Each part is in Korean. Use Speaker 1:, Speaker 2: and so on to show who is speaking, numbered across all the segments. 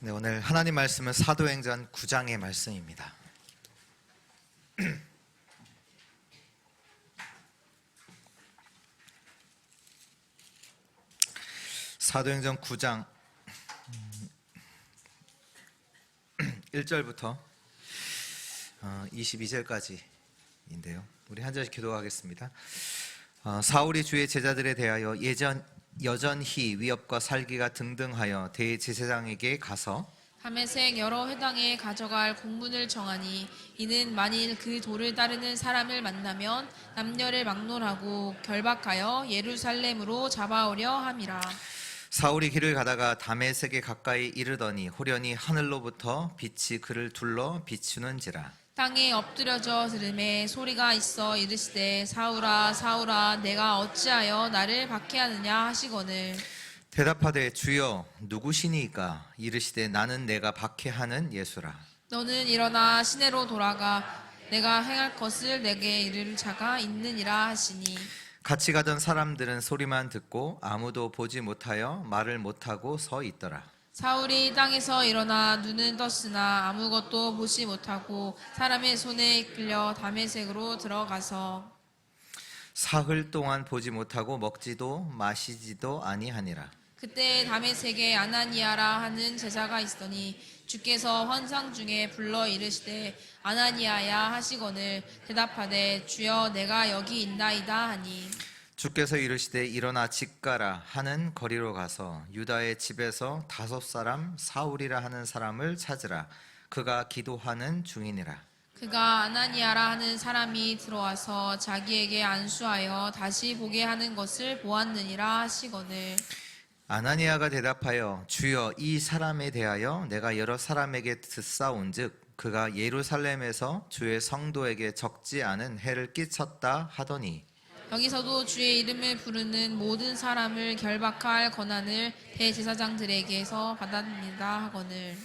Speaker 1: 네, 오늘 하나님 말씀은 사도행전 9장의 말씀입니다. 사도행전 9장 1절부터 22절까지인데요. 우리 한 절씩 기도하겠습니다. 사울이 주의 제자들에 대하여 여전히 위협과 살기가 등등하여 대제사장에게 가서
Speaker 2: 다메섹 여러 회당에 가져갈 공문을 정하니 이는 만일 그 도를 따르는 사람을 만나면 남녀를 막론하고 결박하여 예루살렘으로 잡아오려 함이라.
Speaker 1: 사울이 길을 가다가 다메섹에 가까이 이르더니 호련히 하늘로부터 빛이 그를 둘러 비추는지라.
Speaker 2: 땅에 엎드려져 들음에 소리가 있어 이르시되 사울아 사울아 내가 어찌하여 나를 박해하느냐 하시거늘
Speaker 1: 대답하되 주여 누구시니까? 이르시되 나는 내가 박해하는 예수라.
Speaker 2: 너는 일어나 시내로 돌아가 내가 행할 것을 내게 이를 자가 있느니라 하시니
Speaker 1: 같이 가던 사람들은 소리만 듣고 아무도 보지 못하여 말을 못하고 서 있더라.
Speaker 2: 사울이 땅에서 일어나 눈은 떴으나 아무것도 보지 못하고 사람의 손에 이끌려 다메섹으로 들어가서
Speaker 1: 사흘 동안 보지 못하고 먹지도 마시지도 아니하니라.
Speaker 2: 그때 다메섹에 아나니아라 하는 제자가 있더니 주께서 환상 중에 불러 이르시되 아나니아야 하시거늘 대답하되 주여 내가 여기 있나이다 하니
Speaker 1: 주께서 이르시되 일어나 집 가라 하는 거리로 가서 유다의 집에서 5사람 사울이라 하는 사람을 찾으라. 그가 기도하는 중이니라.
Speaker 2: 그가 아나니아라 하는 사람이 들어와서 자기에게 안수하여 다시 보게 하는 것을 보았느니라 하시거늘
Speaker 1: 아나니아가 대답하여 주여 이 사람에 대하여 내가 여러 사람에게 듣사온즉 그가 예루살렘에서 주의 성도에게 적지 않은 해를 끼쳤다 하더니
Speaker 2: 여기서도 주의 이름을 부르는 모든 사람을 결박할 권한을 대제사장들에게서 받았습니다 하거늘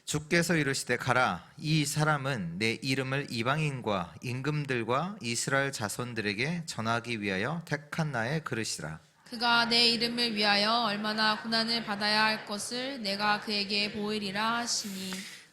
Speaker 1: 주께서 이르시되 가라. 이 사람은 내 이름을 이방인과 임금들과 이스라엘 자손들에게 전하기 위하여 택한 나의 그릇이라.
Speaker 2: 그가 내 이름을 위하여 얼마나 고난을 받아야 할 것을 내가 그에게 보이리라 하시니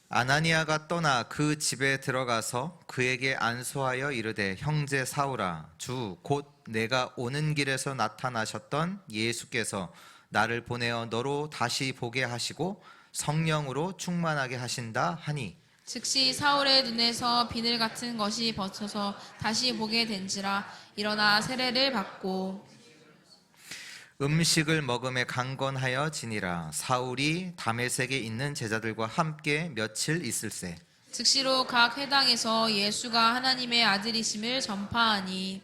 Speaker 1: 아나니아가 떠나 그 집에 들어가서 그에게 안수하여 이르되 형제 사울아 주 곧 내가 오는 길에서 나타나셨던 예수께서 나를 보내어 너로 다시 보게 하시고 성령으로 충만하게 하신다 하니
Speaker 2: 즉시 사울의 눈에서 비늘 같은 것이 벗어서 다시 보게 된지라 일어나 세례를 받고
Speaker 1: 음식을 먹음에 강건하여 지니라. 사울이 다메섹에 있는 제자들과 함께 며칠 있을세.
Speaker 2: 즉시로 각 회당에서 예수가 하나님의 아들이심을 전파하니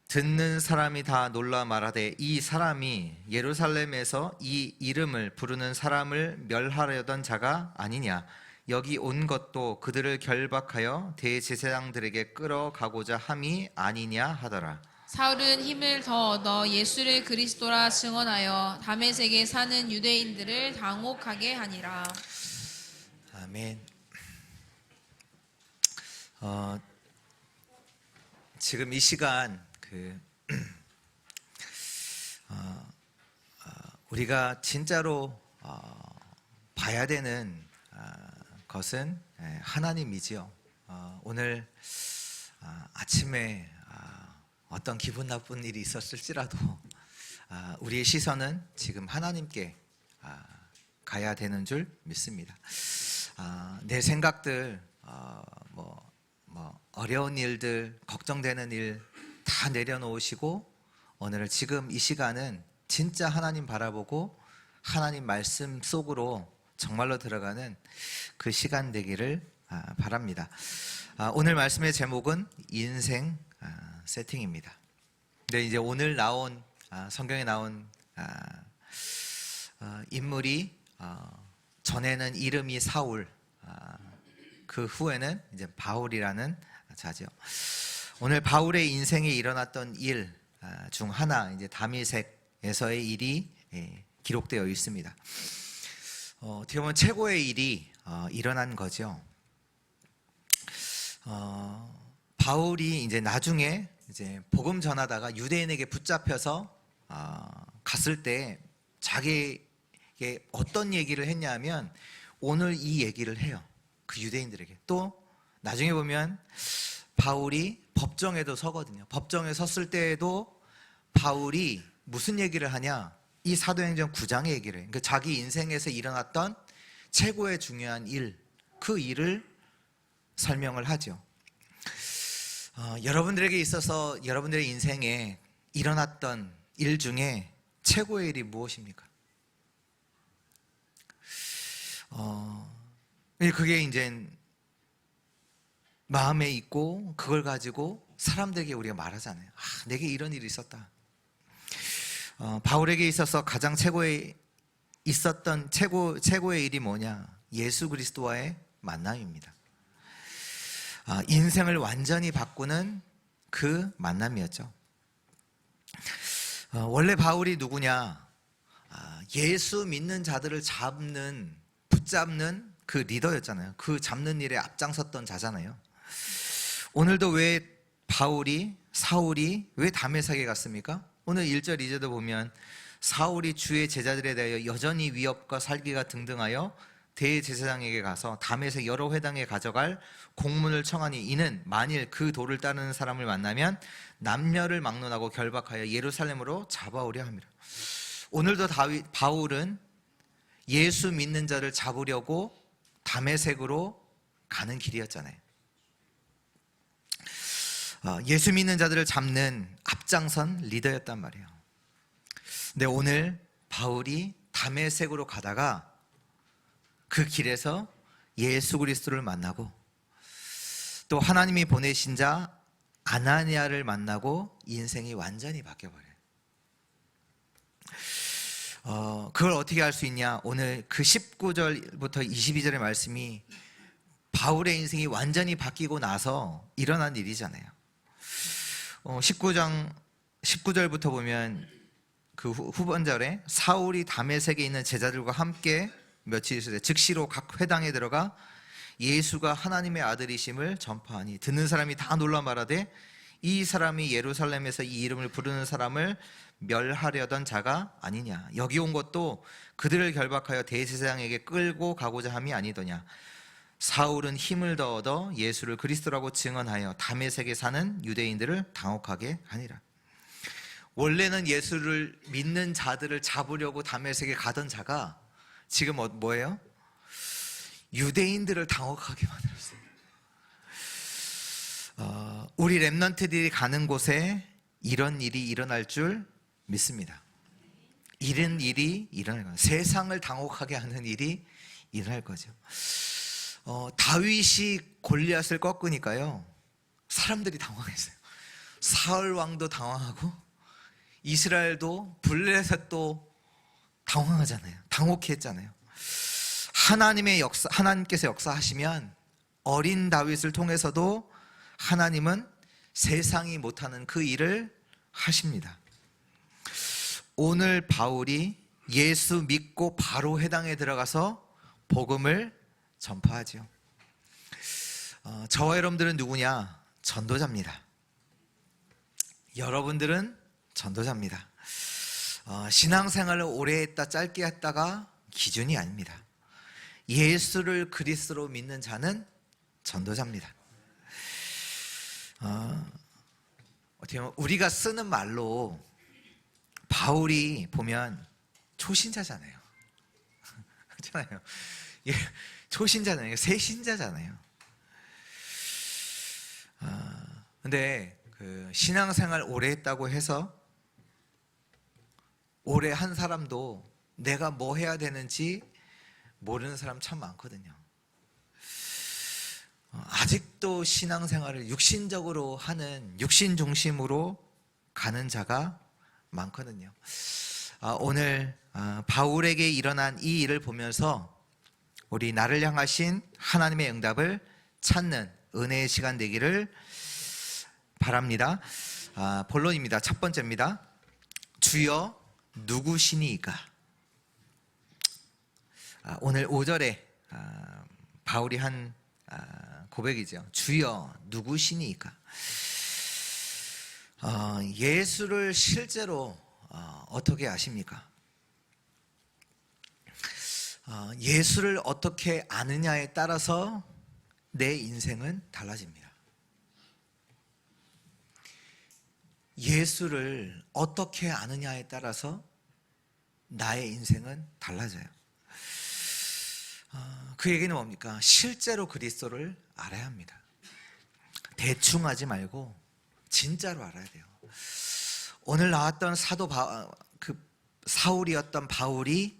Speaker 1: 듣는 사람이 다 놀라 말하되 이 사람이 예루살렘에서 이 이름을 부르는 사람을 멸하려던 자가 아니냐. 여기 온 것도 그들을 결박하여 대제사장들에게 끌어가고자 함이 아니냐 하더라.
Speaker 2: 사울은 힘을 더 얻어 예수를 그리스도라 증언하여 다메섹에 사는 유대인들을 당혹하게 하니라.
Speaker 1: 아멘. 지금 이 시간 우리가 진짜로 봐야 되는 것은 하나님이지요. 오늘 아침에 어떤 기분 나쁜 일이 있었을지라도 우리의 시선은 지금 하나님께 가야 되는 줄 믿습니다. 내 생각들, 어려운 일들, 걱정되는 일 다 내려놓으시고 오늘 지금 이 시간은 진짜 하나님 바라보고 하나님 말씀 속으로 정말로 들어가는 그 시간 되기를 바랍니다. 오늘 말씀의 제목은 인생 세팅입니다. 근데 이제 오늘 나온 성경에 나온 인물이 전에는 이름이 사울, 그 후에는 이제 바울이라는 자죠. 오늘 바울의 인생에 일어났던 일 중 하나, 이제 다메섹에서의 일이 기록되어 있습니다. 어떻게 보면 최고의 일이 일어난 거죠. 바울이 이제 나중에 이제 복음 전하다가 유대인에게 붙잡혀서 갔을 때 자기 어떤 얘기를 했냐면 오늘 이 얘기를 해요. 그 유대인들에게. 또 나중에 보면 바울이 법정에도 서거든요. 법정에 섰을 때에도 바울이 무슨 얘기를 하냐? 이 사도행전 9장의 얘기를 해요. 그러니까 자기 인생에서 일어났던 최고의 중요한 일, 그 일을 설명을 하죠. 여러분들에게 있어서 여러분들의 인생에 일어났던 일 중에 최고의 일이 무엇입니까? 그게 이제 마음에 있고 그걸 가지고 사람들에게 우리가 말하잖아요. 내게 이런 일이 있었다. 바울에게 있어서 가장 있었던 최고의 일이 뭐냐? 예수 그리스도와의 만남입니다. 인생을 완전히 바꾸는 그 만남이었죠. 원래 바울이 누구냐? 예수 믿는 자들을 붙잡는 그 리더였잖아요. 그 잡는 일에 앞장섰던 자잖아요. 오늘도 왜 사울이 왜 다메섹에 갔습니까? 오늘 1절 2절도 보면 사울이 주의 제자들에 대하여 여전히 위협과 살기가 등등하여 대제사장에게 가서 다메섹 여러 회당에 가져갈 공문을 청하니 이는 만일 그 도를 따르는 사람을 만나면 남녀를 막론하고 결박하여 예루살렘으로 잡아오려 함이라. 오늘도 바울은 예수 믿는 자를 잡으려고 다메섹으로 가는 길이었잖아요. 예수 믿는 자들을 잡는 앞장선 리더였단 말이에요. 근데 오늘 바울이 다메섹으로 가다가 그 길에서 예수 그리스도를 만나고 또 하나님이 보내신 자 아나니아를 만나고 인생이 완전히 바뀌어버려요. 그걸 어떻게 알 수 있냐? 오늘 그 19절부터 22절의 말씀이 바울의 인생이 완전히 바뀌고 나서 일어난 일이잖아요. 19절부터 보면 그 후반절에 사울이 다메섹에 있는 제자들과 함께 며칠 있을 때 즉시로 각 회당에 들어가 예수가 하나님의 아들이심을 전파하니 듣는 사람이 다 놀라 말하되 이 사람이 예루살렘에서 이 이름을 부르는 사람을 멸하려던 자가 아니냐. 여기 온 것도 그들을 결박하여 대제사장에게 끌고 가고자 함이 아니더냐. 사울은 힘을 더 얻어 예수를 그리스도라고 증언하여 다메섹에 사는 유대인들을 당혹하게 하니라. 원래는 예수를 믿는 자들을 잡으려고 다메섹에 가던 자가 지금 뭐예요? 유대인들을 당혹하게 만들었어요. 우리 렘넌트들이 가는 곳에 이런 일이 일어날 줄 믿습니다. 이런 일이 일어날 거예요. 세상을 당혹하게 하는 일이 일어날 거죠. 다윗이 골리앗을 꺾으니까요, 사람들이 당황했어요. 사울 왕도 당황하고 이스라엘도 블레셋도 당황하잖아요. 당혹했잖아요. 하나님께서 역사하시면 어린 다윗을 통해서도 하나님은 세상이 못하는 그 일을 하십니다. 오늘 바울이 예수 믿고 바로 회당에 들어가서 복음을 전파하죠. 저와 여러분들은 누구냐? 전도자입니다. 여러분들은 전도자입니다. 신앙생활을 오래 했다 짧게 했다가 기준이 아닙니다. 예수를 그리스도로 믿는 자는 전도자입니다. 어떻게 보면 우리가 쓰는 말로 바울이 보면 초신자잖아요. 그렇잖아요. 초신자잖아요. 새신자잖아요. 근데 그 신앙생활 오래 했다고 해서 오래 한 사람도 내가 뭐 해야 되는지 모르는 사람 참 많거든요. 아직도 신앙생활을 육신적으로 하는, 육신 중심으로 가는 자가 많거든요. 오늘 바울에게 일어난 이 일을 보면서 우리 나를 향하신 하나님의 응답을 찾는 은혜의 시간 되기를 바랍니다. 본론입니다. 첫 번째입니다. 주여 누구시니이까? 오늘 5절에 바울이 한 고백이죠. 주여 누구시니이까? 예수를 실제로 어떻게 아십니까? 예수를 어떻게 아느냐에 따라서 내 인생은 달라집니다. 예수를 어떻게 아느냐에 따라서 나의 인생은 달라져요. 그 얘기는 뭡니까? 실제로 그리스도를 알아야 합니다. 대충 하지 말고 진짜로 알아야 돼요. 오늘 나왔던 사울이었던 바울이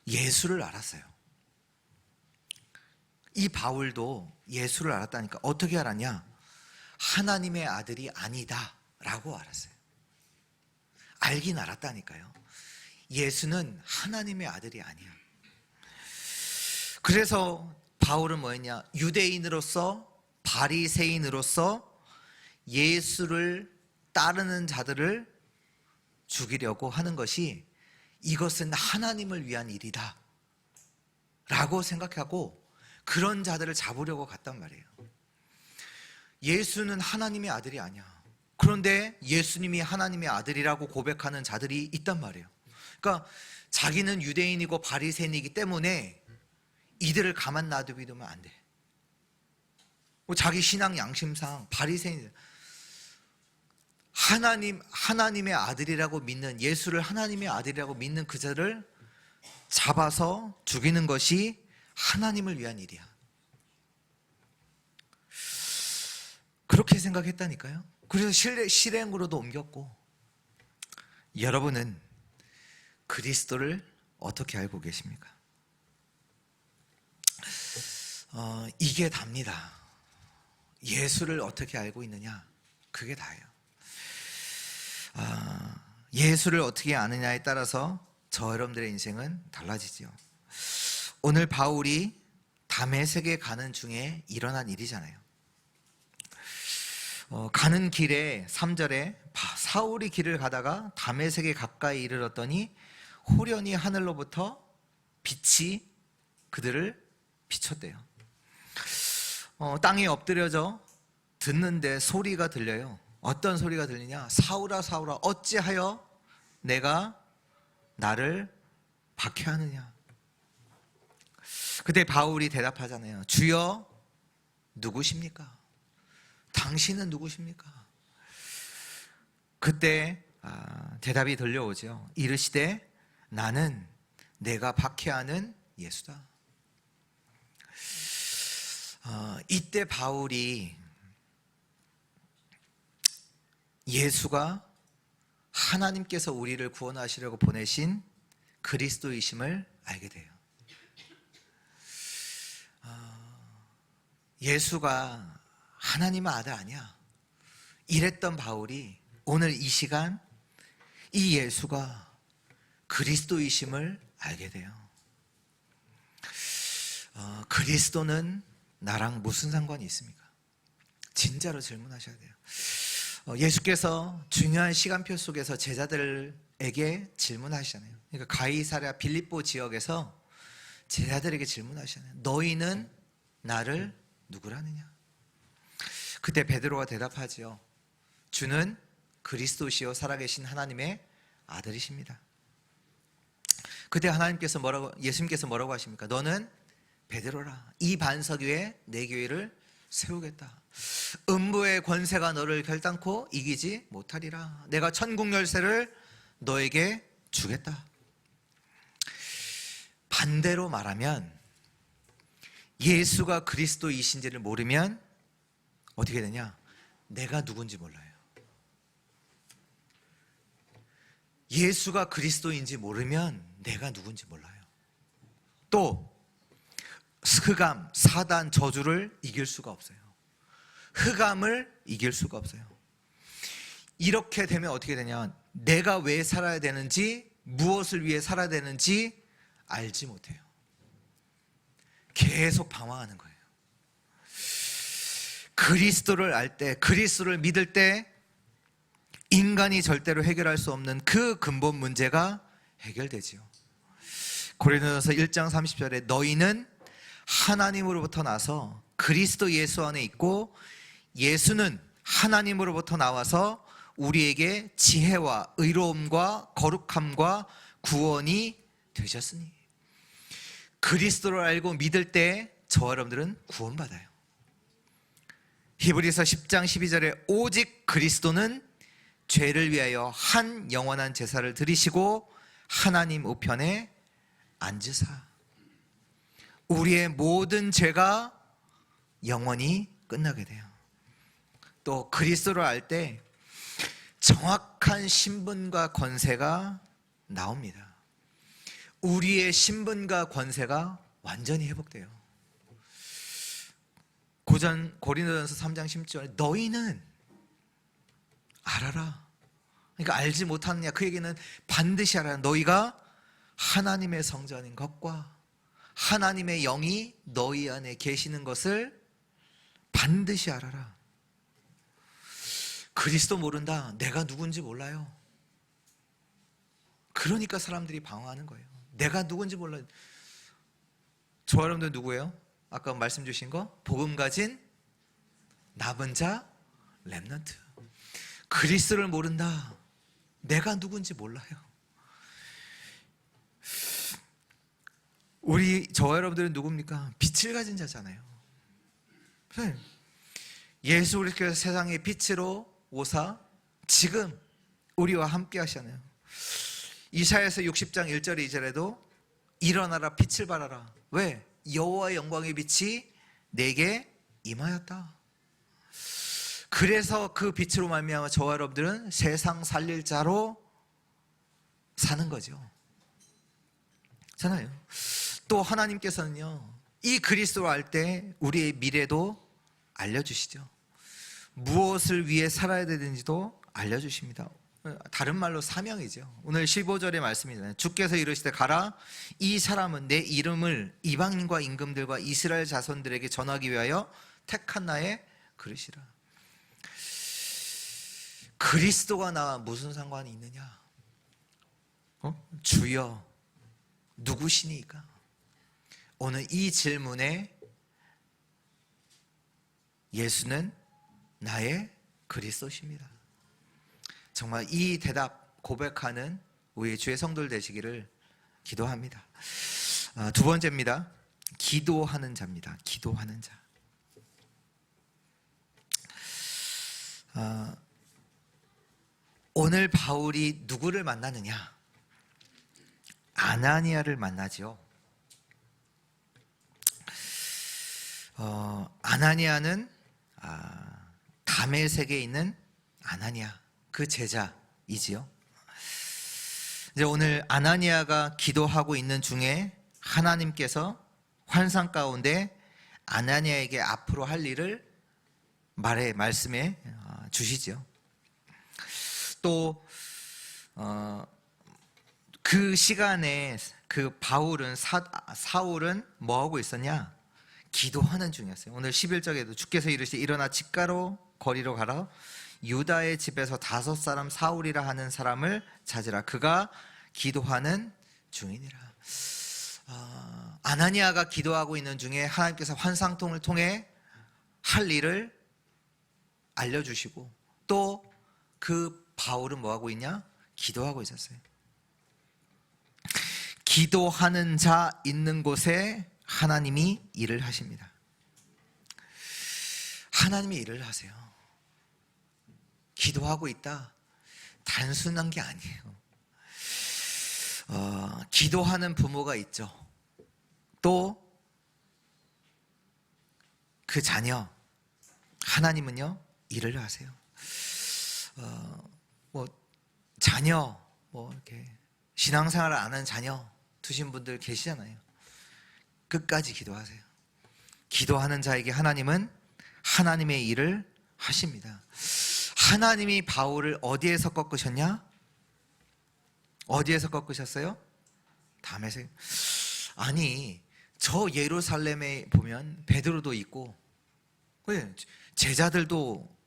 Speaker 1: 예수를 알았어요. 이 바울도 예수를 알았다니까. 어떻게 알았냐? 하나님의 아들이 아니다 라고 알았어요. 알긴 알았다니까요. 예수는 하나님의 아들이 아니야. 그래서 바울은 뭐였냐? 유대인으로서, 바리새인으로서 예수를 따르는 자들을 죽이려고 하는 것이, 이것은 하나님을 위한 일이다 라고 생각하고 그런 자들을 잡으려고 갔단 말이에요. 예수는 하나님의 아들이 아니야. 그런데 예수님이 하나님의 아들이라고 고백하는 자들이 있단 말이에요. 그러니까 자기는 유대인이고 바리새인이기 때문에 이들을 가만 놔두면 안 돼. 자기 신앙 양심상 바리새인, 하나님의 아들이라고 믿는, 예수를 하나님의 아들이라고 믿는 그들을 잡아서 죽이는 것이 하나님을 위한 일이야. 그렇게 생각했다니까요. 그래서 실행으로도 옮겼고. 여러분은 그리스도를 어떻게 알고 계십니까? 이게 답니다. 예수를 어떻게 알고 있느냐, 그게 다예요. 예수를 어떻게 아느냐에 따라서 저 여러분들의 인생은 달라지죠. 오늘 바울이 다메섹에 가는 중에 일어난 일이잖아요. 가는 길에 3절에 사울이 길을 가다가 다메섹에 가까이 이르렀더니 호련히 하늘로부터 빛이 그들을 비췄대요. 땅에 엎드려져 듣는데 소리가 들려요. 어떤 소리가 들리냐? 사울아 사울아 어찌하여 내가 나를 박해하느냐? 그때 바울이 대답하잖아요. 주여 누구십니까? 당신은 누구십니까? 그때 대답이 들려오죠. 이르시되 나는 내가 박해하는 예수다. 이때 바울이 예수가 하나님께서 우리를 구원하시려고 보내신 그리스도이심을 알게 돼요. 예수가 하나님의 아들 아니야, 이랬던 바울이 오늘 이 시간 이 예수가 그리스도이심을 알게 돼요. 그리스도는 나랑 무슨 상관이 있습니까? 진짜로 질문하셔야 돼요. 예수께서 중요한 시간표 속에서 제자들에게 질문하시잖아요. 그러니까 가이사랴 빌립보 지역에서 제자들에게 질문하시잖아요. 너희는 나를 누구라느냐? 그때 베드로가 대답하지요. 주는 그리스도시요 살아계신 하나님의 아들이십니다. 그때 예수님께서 뭐라고 하십니까? 너는 베드로라. 이 반석 위에 내 교회를 세우겠다. 음부의 권세가 너를 결단코 이기지 못하리라. 내가 천국 열쇠를 너에게 주겠다. 반대로 말하면 예수가 그리스도이신지를 모르면 어떻게 되냐? 내가 누군지 몰라요. 예수가 그리스도인지 모르면 내가 누군지 몰라요. 또 흑암, 사단, 저주를 이길 수가 없어요. 흑암을 이길 수가 없어요. 이렇게 되면 어떻게 되냐? 내가 왜 살아야 되는지, 무엇을 위해 살아야 되는지 알지 못해요. 계속 방황하는 거예요. 그리스도를 알 때, 그리스도를 믿을 때 인간이 절대로 해결할 수 없는 그 근본 문제가 해결되지요. 고린도전서 1장 30절에 너희는 하나님으로부터 나서 그리스도 예수 안에 있고 예수는 하나님으로부터 나와서 우리에게 지혜와 의로움과 거룩함과 구원이 되셨으니. 그리스도를 알고 믿을 때 저와 여러분들은 구원받아요. 히브리서 10장 12절에 오직 그리스도는 죄를 위하여 한 영원한 제사를 드리시고 하나님 우편에 앉으사 우리의 모든 죄가 영원히 끝나게 돼요. 또 그리스도를 알 때 정확한 신분과 권세가 나옵니다. 우리의 신분과 권세가 완전히 회복돼요. 고린도전서 3장 10절에 너희는 알아라. 그러니까 알지 못하느냐, 그 얘기는 반드시 알아라. 너희가 하나님의 성전인 것과 하나님의 영이 너희 안에 계시는 것을 반드시 알아라. 그리스도 모른다. 내가 누군지 몰라요. 그러니까 사람들이 방황하는 거예요. 내가 누군지 몰라요. 저 여러분들 누구예요? 아까 말씀 주신 거 복음 가진 남은 자 렘넌트. 그리스도를 모른다. 내가 누군지 몰라요. 저와 여러분들은 누굽니까? 빛을 가진 자잖아요. 예수 그리스도께서 세상의 빛으로 오사 지금 우리와 함께 하시잖아요. 이사야서 60장 1절 2절에도 일어나라 빛을 발하라. 왜? 여호와의 영광의 빛이 내게 임하였다. 그래서 그 빛으로 말미암아 저와 여러분들은 세상 살릴 자로 사는 거죠. 잖아요. 또 하나님께서는요, 이 그리스도를 알 때 우리의 미래도 알려주시죠. 무엇을 위해 살아야 되는지도 알려주십니다. 다른 말로 사명이죠. 오늘 15절의 말씀이잖아요. 주께서 이르시되 가라. 이 사람은 내 이름을 이방인과 임금들과 이스라엘 자손들에게 전하기 위하여 택한 나의 그릇이라. 그리스도가 나와 무슨 상관이 있느냐? 주여 누구시니까? 오늘 이 질문에 예수는 나의 그리스도십니다. 정말 이 대답 고백하는 우리 주의 성도들 되시기를 기도합니다. 두 번째입니다. 기도하는 자입니다. 기도하는 자. 오늘 바울이 누구를 만나느냐? 아나니아를 만나죠. 아나니아는 다메섹에 있는 아나니아, 그 제자이지요. 이제 오늘 아나니아가 기도하고 있는 중에 하나님께서 환상 가운데 아나니아에게 앞으로 할 일을 말씀해 주시죠. 또 그 시간에 그 사울은 뭐 하고 있었냐? 기도하는 중이었어요. 오늘 11절에도 주께서 이르시되 일어나 집가로 거리로 가라. 유다의 집에서 5사람 사울이라 하는 사람을 찾으라. 그가 기도하는 중이니라. 아나니아가 기도하고 있는 중에 하나님께서 환상통을 통해 할 일을 알려주시고, 또 그 바울은 뭐 하고 있냐? 기도하고 있었어요. 기도하는 자 있는 곳에 하나님이 일을 하십니다. 하나님이 일을 하세요. 기도하고 있다. 단순한 게 아니에요. 기도하는 부모가 있죠. 또 그 자녀, 하나님은요 일을 하세요. 자녀, 이렇게 신앙생활을 안 하는 자녀 두신 분들 계시잖아요. 끝까지 기도하세요. 기도하는 자에게 하나님은 하나님의 일을 하십니다. 하나님이 바울을 어디에서 꺾으셨냐? 어디에서 꺾으셨어요? 다메섹. 아니, 저 예루살렘에 보면 베드로도 있고 제자들도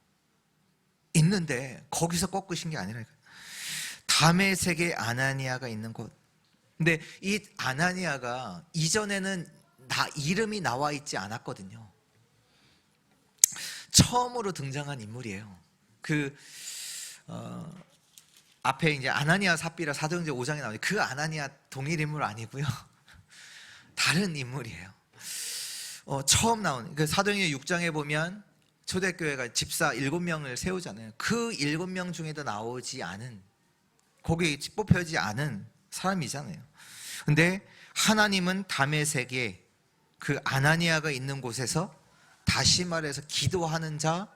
Speaker 1: 있는데 거기서 꺾으신 게 아니라니까요. 다메섹에 아나니아가 있는 곳. 근데 이 아나니아가 이전에는 이름이 나와 있지 않았거든요. 처음으로 등장한 인물이에요. 앞에 이제 아나니아 삽비라 사도행전 5장에 나오는데 그 아나니아 동일 인물 아니고요. 다른 인물이에요. 처음 나온 그 사도행전 6장에 보면 초대교회가 집사 7명을 세우잖아요. 그 7명 중에도 나오지 않은, 거기 뽑혀지 않은 사람이잖아요. 근데 하나님은 다메섹에 그 아나니아가 있는 곳에서, 다시 말해서 기도하는 자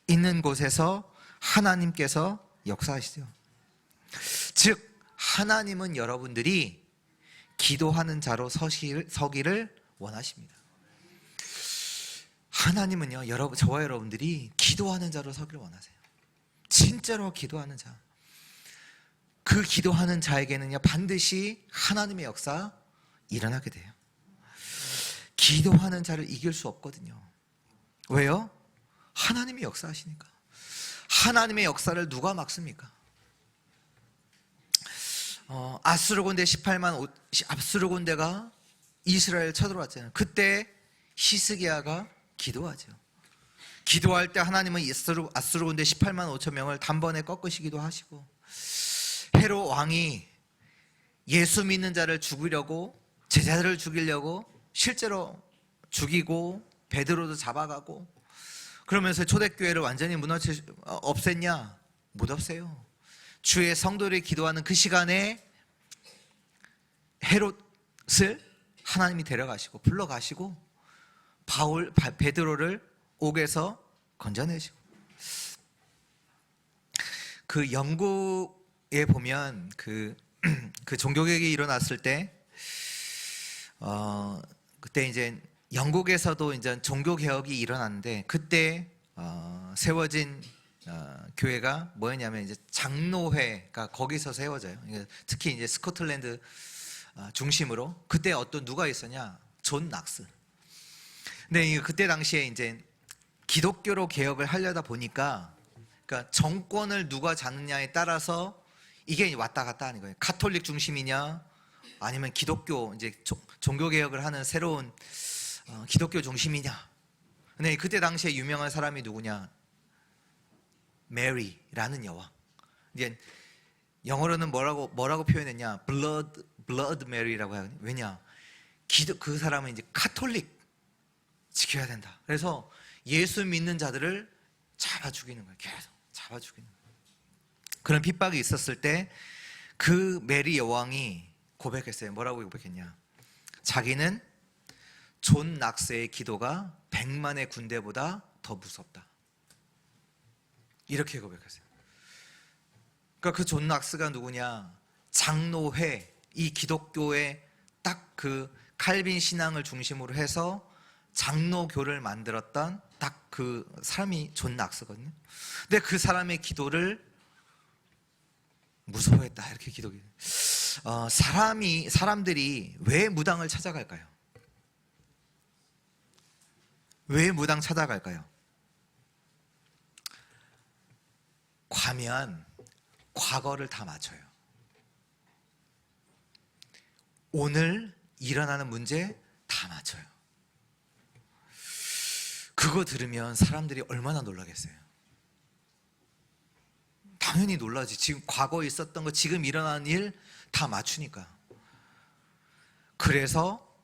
Speaker 1: 있는 곳에서 하나님께서 역사하시죠. 즉 하나님은 여러분들이 기도하는 자로 서기를 원하십니다. 하나님은요, 저와 여러분들이 기도하는 자로 서기를 원하세요. 진짜로 기도하는 자. 그 기도하는 자에게는요, 반드시 하나님의 역사 일어나게 돼요. 기도하는 자를 이길 수 없거든요. 왜요? 하나님이 역사하시니까. 하나님의 역사를 누가 막습니까? 아수르곤대가 이스라엘 쳐들어왔잖아요. 그때 히스기야가 기도하죠. 기도할 때 하나님은 아수르곤대 18만 5천 명을 단번에 꺾으시기도 하시고, 헤롯 왕이 예수 믿는 자를 죽이려고, 제자들을 죽이려고 실제로 죽이고 베드로도 잡아가고, 그러면서 초대교회를 완전히 없앴냐? 못 없애요. 주의 성도들이 기도하는 그 시간에 헤롯을 하나님이 데려가시고 불러가시고 베드로를 옥에서 건져내시고, 그 영국에 보면 그 종교개혁이 일어났을 때 그때 이제 영국에서도 이제 종교개혁이 일어났는데, 그때 세워진 교회가 뭐였냐면 이제 장로회가 거기서 세워져요. 특히 이제 스코틀랜드 중심으로. 그때 누가 있었냐? 존 낙스. 근데 그때 당시에 이제 기독교로 개혁을 하려다 보니까, 그러니까 정권을 누가 잡느냐에 따라서 이게 왔다 갔다 하는 거예요. 가톨릭 중심이냐, 아니면 기독교, 이제 종교 개혁을 하는 새로운 기독교 중심이냐. 근데 그때 당시에 유명한 사람이 누구냐? 메리라는 여왕. 이제 영어로는 뭐라고 표현했냐? blood Mary라고 하거든요. 왜냐? 그 사람은 이제 가톨릭 지켜야 된다. 그래서 예수 믿는 자들을 잡아 죽이는 거예요. 계속 잡아 죽이는 거예요. 그런 핍박이 있었을 때 그 메리 여왕이 고백했어요. 뭐라고 고백했냐? 자기는 존 낙스의 기도가 100만의 군대보다 더 무섭다. 이렇게 고백했어요. 그러니까 그 존 낙스가 누구냐? 장로회, 이 기독교의 딱 그 칼빈 신앙을 중심으로 해서 장로교를 만들었던 딱 그 사람이 존 낙스거든요. 근데 그 사람의 기도를 무서워했다. 이렇게 기도해요. 사람들이 왜 무당을 찾아갈까요? 왜 무당 찾아갈까요? 과거를 다 맞춰요. 오늘 일어나는 문제 다 맞춰요. 그거 들으면 사람들이 얼마나 놀라겠어요? 당연히 놀라지. 지금 과거에 있었던 거, 지금 일어나는 일 다 맞추니까. 그래서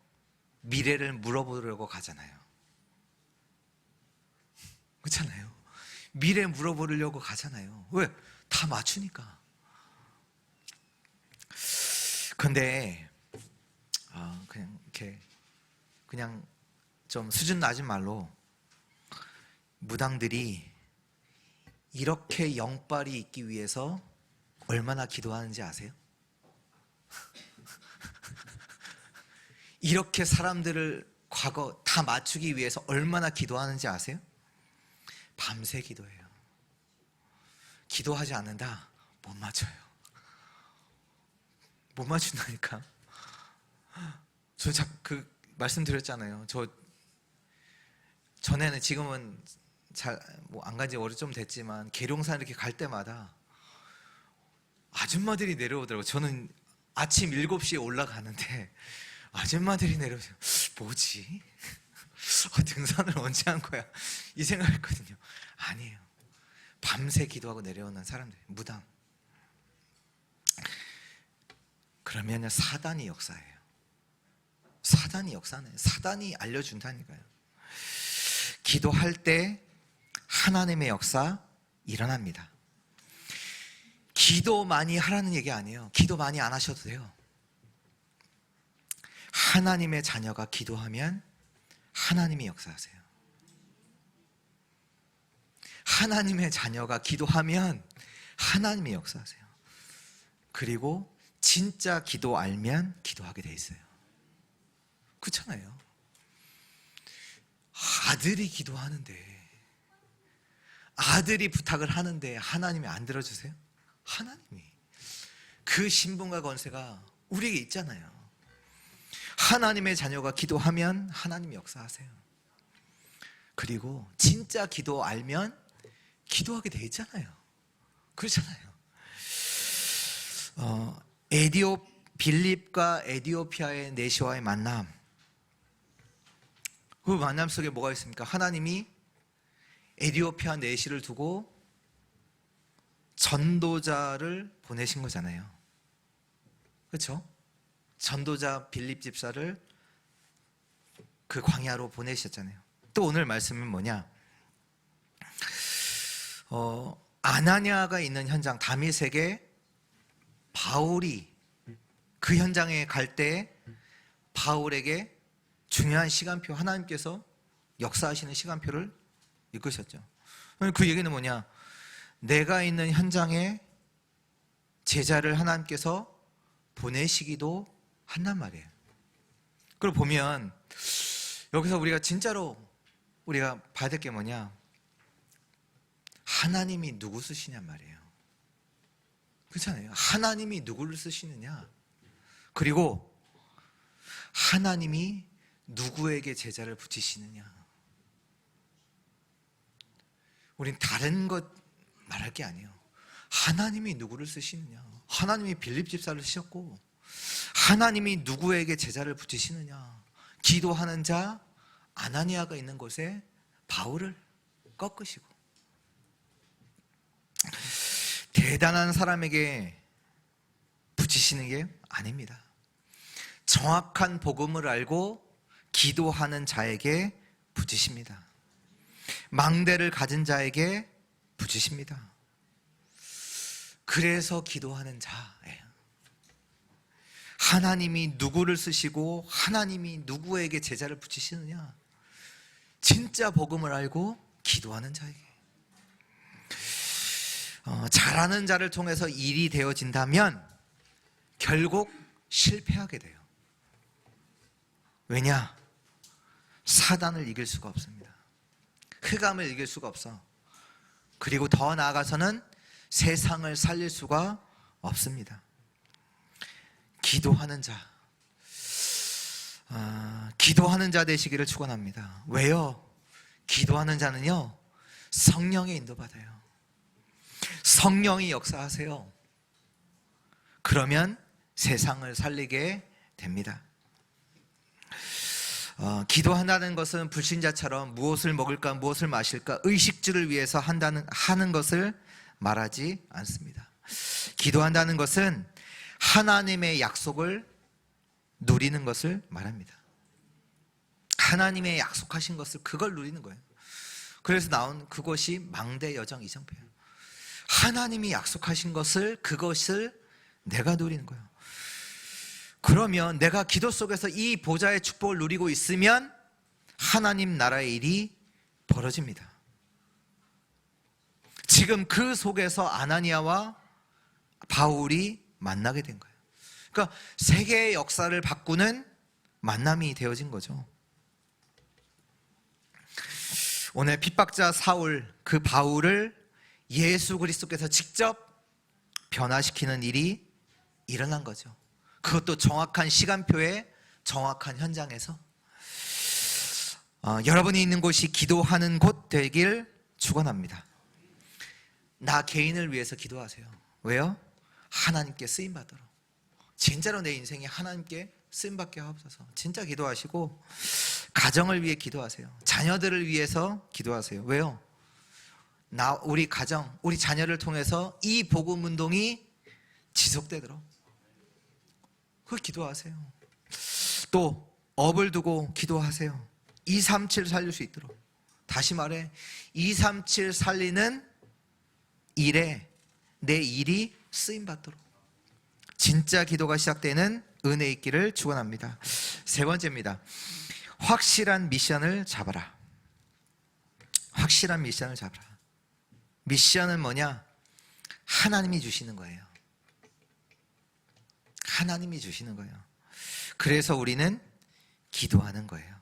Speaker 1: 미래를 물어보려고 가잖아요. 그렇잖아요. 미래 물어보려고 가잖아요. 왜? 다 맞추니까. 근데 그냥 좀 수준 낮은 말로, 무당들이 이렇게 영빨이 있기 위해서 얼마나 기도하는지 아세요? 이렇게 사람들을 과거 다 맞추기 위해서 얼마나 기도하는지 아세요? 밤새 기도해요. 기도하지 않는다? 못 맞춰요. 못 맞춘다니까. 저 말씀드렸잖아요. 전에는, 지금은 잘 안 간지 좀 됐지만, 계룡산 이렇게 갈 때마다 아줌마들이 내려오더라고요. 저는 아침 7시에 올라가는데 아줌마들이 내려오세요. 뭐지? 등산을 언제 한 거야? 이 생각했거든요. 아니에요. 밤새 기도하고 내려오는 사람들, 무당. 그러면 사단이 역사해요. 사단이 역사는 사단이 알려준다니까요. 기도할 때 하나님의 역사 일어납니다. 기도 많이 하라는 얘기 아니에요. 기도 많이 안 하셔도 돼요. 하나님의 자녀가 기도하면 하나님이 역사하세요. 하나님의 자녀가 기도하면 하나님이 역사하세요. 그리고 진짜 기도 알면 기도하게 돼 있어요. 그렇잖아요. 아들이 기도하는데, 아들이 부탁을 하는데 하나님이 안 들어주세요? 하나님이, 그 신분과 권세가 우리에게 있잖아요. 하나님의 자녀가 기도하면 하나님이 역사하세요. 그리고 진짜 기도 알면 기도하게 돼 있잖아요. 그렇잖아요. 빌립과 에디오피아의 내시와의 만남, 그 만남 속에 뭐가 있습니까? 하나님이 에디오피아 내시를 두고 전도자를 보내신 거잖아요. 그렇죠? 전도자 빌립 집사를 그 광야로 보내셨잖아요. 또 오늘 말씀은 뭐냐? 아나니아가 있는 현장, 다윗에게 바울이 그 현장에 갈 때 바울에게 중요한 시간표, 하나님께서 역사하시는 시간표를 이끄셨죠. 그 얘기는 뭐냐? 내가 있는 현장에 제자를 하나님께서 보내시기도 한단 말이에요. 그걸 보면 여기서 우리가 진짜로 우리가 봐야 될 게 뭐냐? 하나님이 누구 쓰시냔 말이에요. 그렇잖아요. 하나님이 누구를 쓰시느냐? 그리고 하나님이 누구에게 제자를 붙이시느냐? 우린 다른 것 말할 게 아니에요. 하나님이 누구를 쓰시느냐? 하나님이 빌립 집사를 쓰셨고, 하나님이 누구에게 제자를 붙이시느냐? 기도하는 자 아나니아가 있는 곳에 바울을 꺾으시고, 대단한 사람에게 붙이시는 게 아닙니다. 정확한 복음을 알고 기도하는 자에게 붙이십니다. 망대를 가진 자에게 붙이십니다. 그래서 기도하는 자예요. 하나님이 누구를 쓰시고 하나님이 누구에게 제자를 붙이시느냐? 진짜 복음을 알고 기도하는 자에게. 잘하는 자를 통해서 일이 되어진다면 결국 실패하게 돼요. 왜냐? 사단을 이길 수가 없습니다. 흑암을 이길 수가 없어. 그리고 더 나아가서는 세상을 살릴 수가 없습니다. 기도하는 자, 기도하는 자 되시기를 축원합니다. 왜요? 기도하는 자는요, 성령의 인도받아요. 성령이 역사하세요. 그러면 세상을 살리게 됩니다. 기도한다는 것은 불신자처럼 무엇을 먹을까, 무엇을 마실까, 의식주를 위해서 하는 것을 말하지 않습니다. 기도한다는 것은 하나님의 약속을 누리는 것을 말합니다. 하나님의 약속하신 것을, 그걸 누리는 거예요. 그래서 나온 그것이 망대 여정 이정표예요. 하나님이 약속하신 것을, 그것을 내가 누리는 거예요. 그러면 내가 기도 속에서 이 보좌의 축복을 누리고 있으면 하나님 나라의 일이 벌어집니다. 지금 그 속에서 아나니아와 바울이 만나게 된 거예요. 그러니까 세계의 역사를 바꾸는 만남이 되어진 거죠. 오늘 핍박자 사울, 그 바울을 예수 그리스도께서 직접 변화시키는 일이 일어난 거죠. 그것도 정확한 시간표에, 정확한 현장에서. 여러분이 있는 곳이 기도하는 곳 되길 축원합니다. 나 개인을 위해서 기도하세요. 왜요? 하나님께 쓰임받도록. 진짜로 내 인생이 하나님께 쓰임받게 하옵소서. 진짜 기도하시고, 가정을 위해 기도하세요. 자녀들을 위해서 기도하세요. 왜요? 우리 가정, 우리 자녀를 통해서 이 복음 운동이 지속되도록 그 기도하세요. 또 업을 두고 기도하세요. 237 살릴 수 있도록. 다시 말해 237 살리는 일에 내 일이 쓰임받도록 진짜 기도가 시작되는 은혜 있기를 축원합니다. 세 번째입니다. 확실한 미션을 잡아라. 확실한 미션을 잡아라. 미션은 뭐냐? 하나님이 주시는 거예요. 하나님이 주시는 거예요. 그래서 우리는 기도하는 거예요.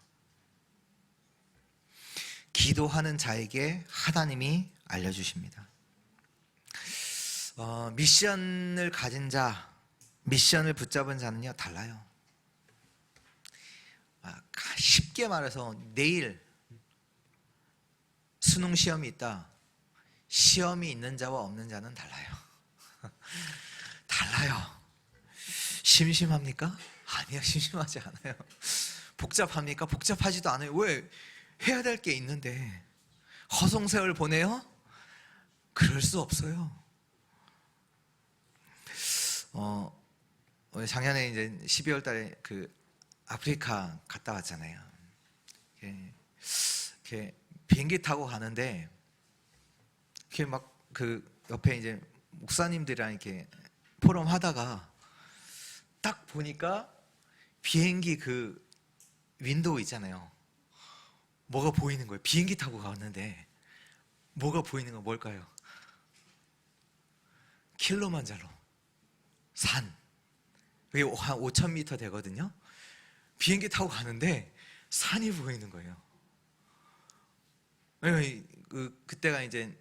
Speaker 1: 기도하는 자에게 하나님이 알려주십니다. 미션을 가진 자, 미션을 붙잡은 자는요 달라요. 쉽게 말해서 내일 수능 시험이 있다. 시험이 있는 자와 없는 자는 달라요. 달라요. 심심합니까? 아니요, 심심하지 않아요. 복잡합니까? 복잡하지도 않아요. 왜? 해야 될 게 있는데 허송세월 보내요? 그럴 수 없어요. 작년에 이제 12월 달에 그 아프리카 갔다 왔잖아요. 이렇게 비행기 타고 가는데 이렇게 막 그 옆에 이제 목사님들이랑 이렇게 포럼 하다가 딱 보니까 비행기 그 윈도우 있잖아요. 뭐가 보이는 거예요. 비행기 타고 갔는데 뭐가 보이는 거 뭘까요? 킬로만자로 산. 그게 한 5,000m 되거든요. 비행기 타고 가는데 산이 보이는 거예요. 그때가 이제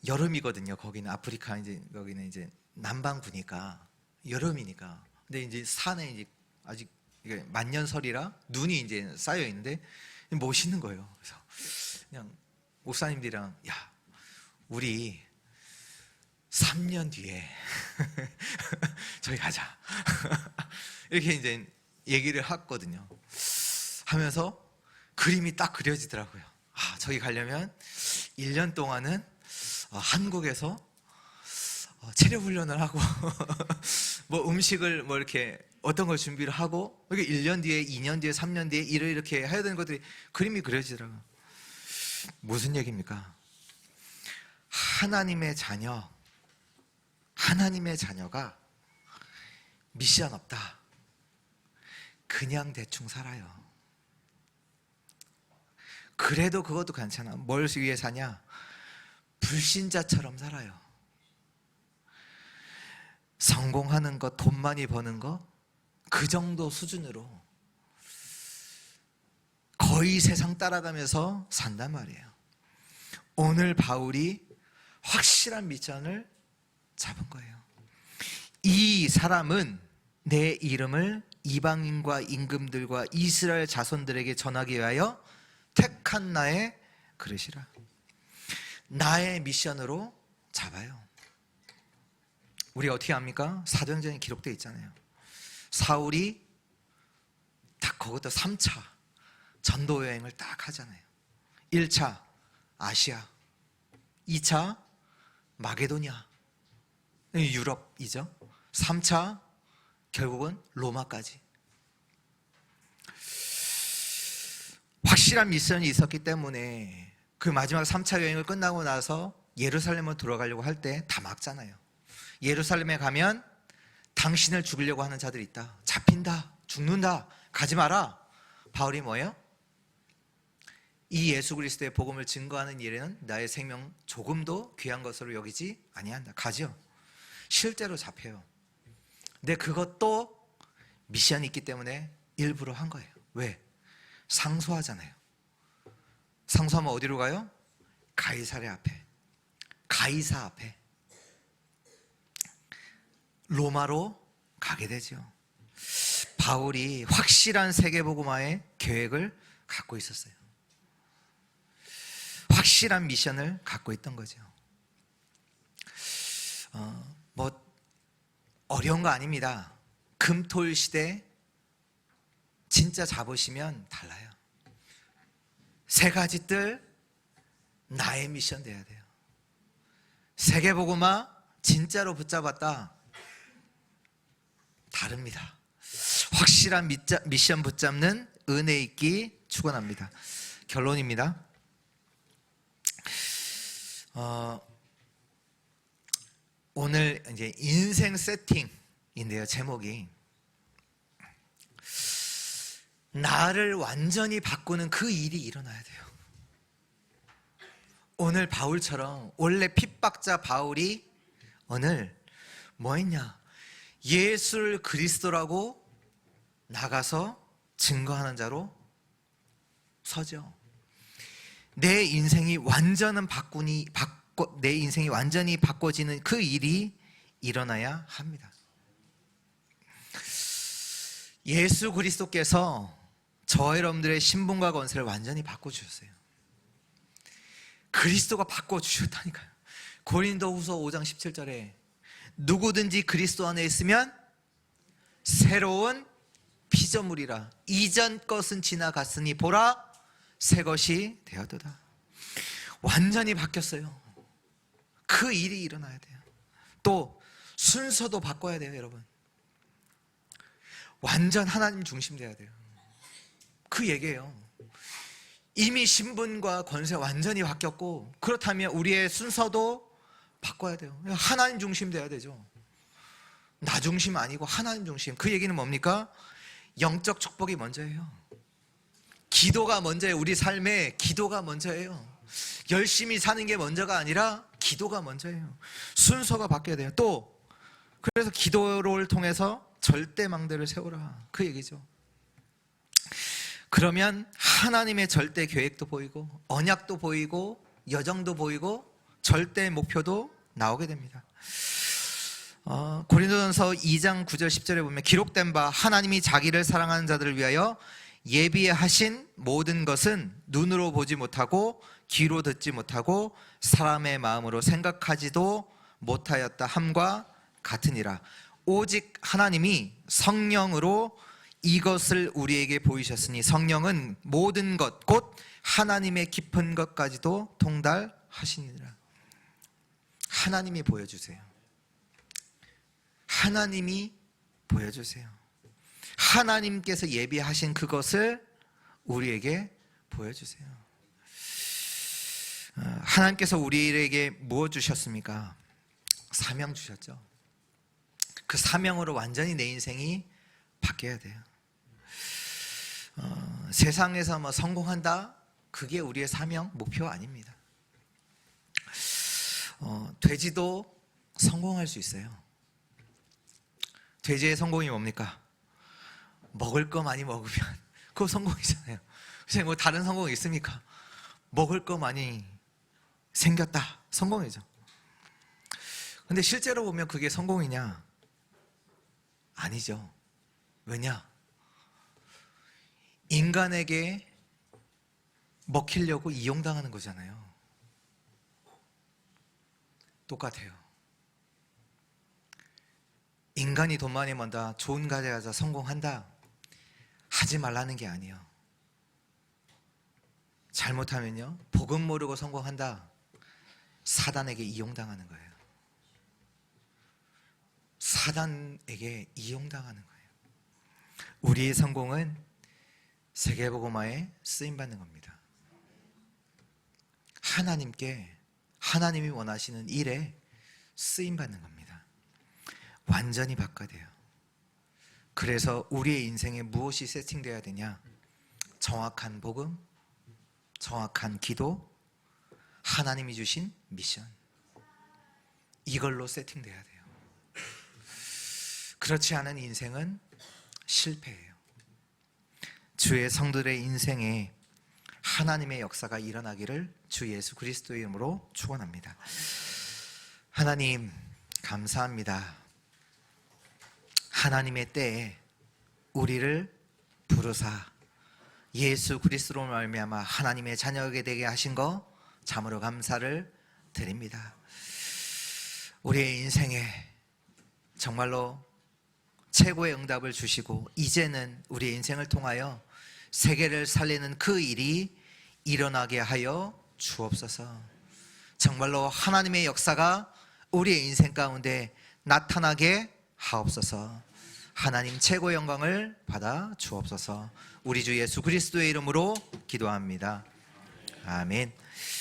Speaker 1: 여름이거든요. 거기는 아프리카 이제 여기는 이제 남반구니까 여름이니까. 근데 이제 산에 이제 아직 이게 만년설이라 눈이 이제 쌓여 있는데 멋있는 거예요. 그래서 그냥 목사님들이랑 야, 우리 3년 뒤에 저희 가자. 이렇게 이제 얘기를 했거든요. 하면서 그림이 딱 그려지더라고요. 저기 가려면 1년 동안은 한국에서 체력 훈련을 하고 뭐 음식을 뭐 이렇게 어떤 걸 준비를 하고 이게 1년 뒤에 2년 뒤에 3년 뒤에 이렇게 해야 되는 것들이 그림이 그려지더라고요. 무슨 얘기입니까? 하나님의 자녀가 미션 없다. 그냥 대충 살아요. 그래도 그것도 괜찮아. 뭘 위해 사냐? 불신자처럼 살아요. 성공하는 것, 돈 많이 버는 것, 그 정도 수준으로 거의 세상 따라가면서 산단 말이에요. 오늘 바울이 확실한 미션을 잡은 거예요. 이 사람은 내 이름을 이방인과 임금들과 이스라엘 자손들에게 전하기 위하여 택한 나의 그릇이라. 나의 미션으로 잡아요. 우리 어떻게 합니까? 사도행전에 기록되어 있잖아요. 사울이 딱 거기다 3차 전도 여행을 딱 하잖아요. 1차 아시아, 2차 마게도냐, 유럽이죠. 3차 결국은 로마까지. 확실한 미션이 있었기 때문에 그 마지막 3차 여행을 끝나고 나서 예루살렘으로 들어가려고 할 때 다 막잖아요. 예루살렘에 가면 당신을 죽이려고 하는 자들이 있다. 잡힌다. 죽는다. 가지 마라. 바울이 뭐예요? 이 예수 그리스도의 복음을 증거하는 일에는 나의 생명 조금도 귀한 것으로 여기지 아니한다. 가죠. 실제로 잡혀요. 근데 그것도 미션이 있기 때문에 일부러 한 거예요. 왜? 상소하잖아요. 상소하면 어디로 가요? 가이사랴 앞에, 가이사 앞에, 로마로 가게 되죠. 바울이 확실한 세계복음화의 계획을 갖고 있었어요. 확실한 미션을 갖고 있던 거죠. 뭐 어려운 거 아닙니다. 금토일 시대 진짜 잡으시면 달라요. 세 가지 뜰 나의 미션 돼야 돼요. 세계복음화 진짜로 붙잡았다. 다릅니다. 확실한 미션 붙잡는 은혜 있기 축원합니다. 결론입니다. 오늘 이제 인생 세팅인데요. 제목이 나를 완전히 바꾸는 그 일이 일어나야 돼요. 오늘 바울처럼 원래 핍박자 바울이 오늘 뭐 했냐? 예수를 그리스도라고 나가서 증거하는 자로 서죠. 내 인생이 완전히 바꿔지는 그 일이 일어나야 합니다. 예수 그리스도께서 저와 여러분들의 신분과 권세를 완전히 바꿔주셨어요. 그리스도가 바꿔주셨다니까요. 고린도후서 5장 17절에 누구든지 그리스도 안에 있으면 새로운 피조물이라 이전 것은 지나갔으니 보라 새 것이 되었도다. 완전히 바뀌었어요. 그 일이 일어나야 돼요. 또 순서도 바꿔야 돼요. 여러분, 완전 하나님 중심 돼야 돼요. 그 얘기예요. 이미 신분과 권세 완전히 바뀌었고, 그렇다면 우리의 순서도 바꿔야 돼요. 하나님 중심 돼야 되죠. 나 중심 아니고 하나님 중심. 그 얘기는 뭡니까? 영적 축복이 먼저예요. 기도가 먼저예요. 우리 삶에 기도가 먼저예요. 열심히 사는 게 먼저가 아니라 기도가 먼저예요. 순서가 바뀌어야 돼요. 또 그래서 기도를 통해서 절대망대를 세우라, 그 얘기죠. 그러면 하나님의 절대 계획도 보이고 언약도 보이고 여정도 보이고 절대 목표도 나오게 됩니다. 고린도전서 2장 9절 10절에 보면 기록된 바 하나님이 자기를 사랑하는 자들을 위하여 예비하신 모든 것은 눈으로 보지 못하고 귀로 듣지 못하고 사람의 마음으로 생각하지도 못하였다 함과 같으니라. 오직 하나님이 성령으로 이것을 우리에게 보이셨으니 성령은 모든 것 곧 하나님의 깊은 것까지도 통달하시니라. 하나님이 보여주세요. 하나님이 보여주세요. 하나님께서 예비하신 그것을 우리에게 보여주세요. 하나님께서 우리에게 무엇 주셨습니까? 사명 주셨죠. 그 사명으로 완전히 내 인생이 바뀌어야 돼요. 세상에서 뭐 성공한다, 그게 우리의 사명, 목표 아닙니다. 돼지도 성공할 수 있어요. 돼지의 성공이 뭡니까? 먹을 거 많이 먹으면 그거 성공이잖아요. 그래서 뭐 다른 성공이 있습니까? 먹을 거 많이 생겼다, 성공이죠. 근데 실제로 보면 그게 성공이냐? 아니죠. 왜냐? 인간에게 먹히려고 이용당하는 거잖아요. 똑같아요. 인간이 돈 많이 번다, 좋은 가져가자, 성공한다, 하지 말라는 게 아니에요. 잘못하면요, 복음 모르고 성공한다, 사단에게 이용당하는 거예요. 사단에게 이용당하는 거예요. 우리의 성공은 세계복음화에 쓰임받는 겁니다. 하나님이 원하시는 일에 쓰임받는 겁니다. 완전히 바꿔야 돼요. 그래서 우리의 인생에 무엇이 세팅되어야 되냐? 정확한 복음, 정확한 기도, 하나님이 주신 미션, 이걸로 세팅돼야 돼요. 그렇지 않은 인생은 실패예요. 주의 성도들의 인생에 하나님의 역사가 일어나기를 주 예수 그리스도의 이름으로 축원합니다. 하나님 감사합니다. 하나님의 때에 우리를 부르사 예수 그리스도로 말미암아 하나님의 자녀에게 되게 하신 거 참으로 감사를 드립니다. 우리의 인생에 정말로 최고의 응답을 주시고 이제는 우리의 인생을 통하여 세계를 살리는 그 일이 일어나게 하여 주옵소서. 정말로 하나님의 역사가 우리의 인생 가운데 나타나게 하옵소서. 하나님 최고 영광을 받아 주옵소서. 우리 주 예수 그리스도의 이름으로 기도합니다. 아멘.